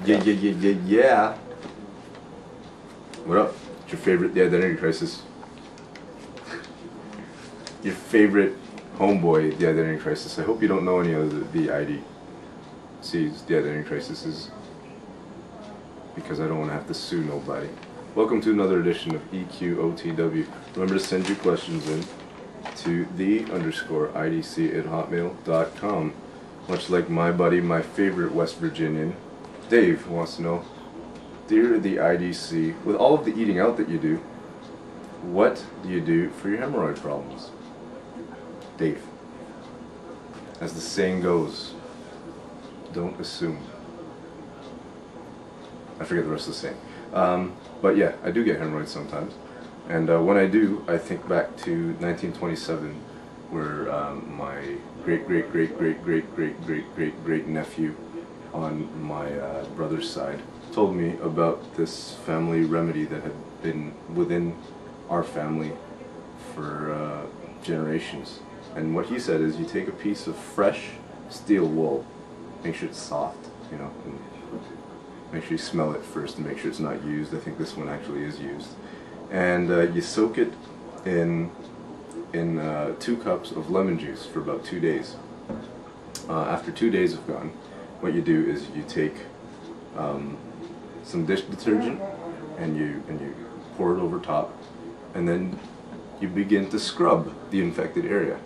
Yeah. What up? What's your favorite The Identity Crisis? Your favorite homeboy, The Identity Crisis. I hope you don't know any of the THEiDCs, The Identity Crisis, because I don't want to have to sue nobody. Welcome to another edition of Eqotw. Remember to send your questions in to THEIDC@hotmail.com. Much like my buddy, my favorite West Virginian, Dave, wants to know, dear the IDC, with all of the eating out that you do, what do you do for your hemorrhoid problems? Dave, as the saying goes, don't assume. I forget the rest of the saying. But yeah, I do get hemorrhoids sometimes. And when I do, I think back to 1927, where my great nephew on my brother's side told me about this family remedy that had been within our family for generations. And what he said is, you take a piece of fresh steel wool, make sure it's soft, you know, and make sure you smell it first and make sure it's not used. I think this one actually is used. And you soak it in 2 cups of lemon juice for about 2 days. After 2 days have gone, what you do is you take some dish detergent and you pour it over top, and then you begin to scrub the infected area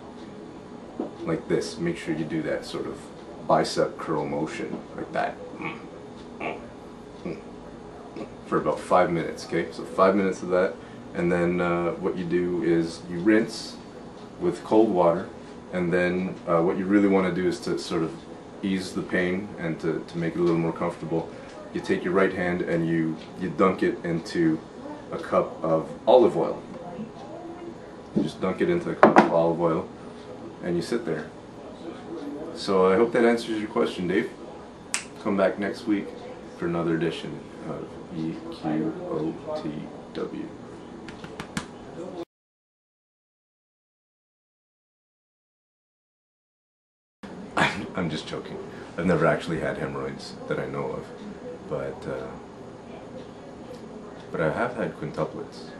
like this. Make sure you do that sort of bicep curl motion like that for about 5 minutes. Okay, so 5 minutes of that, and then what you do is you rinse with cold water, and then what you really want to do is to sort of ease the pain and to make it a little more comfortable. You take your right hand and you dunk it into a cup of olive oil. You just dunk it into a cup of olive oil and you sit there. So I hope that answers your question, Dave. Come back next week for another edition of Eqotw. I'm just joking. I've never actually had hemorrhoids that I know of, but I have had quintuplets.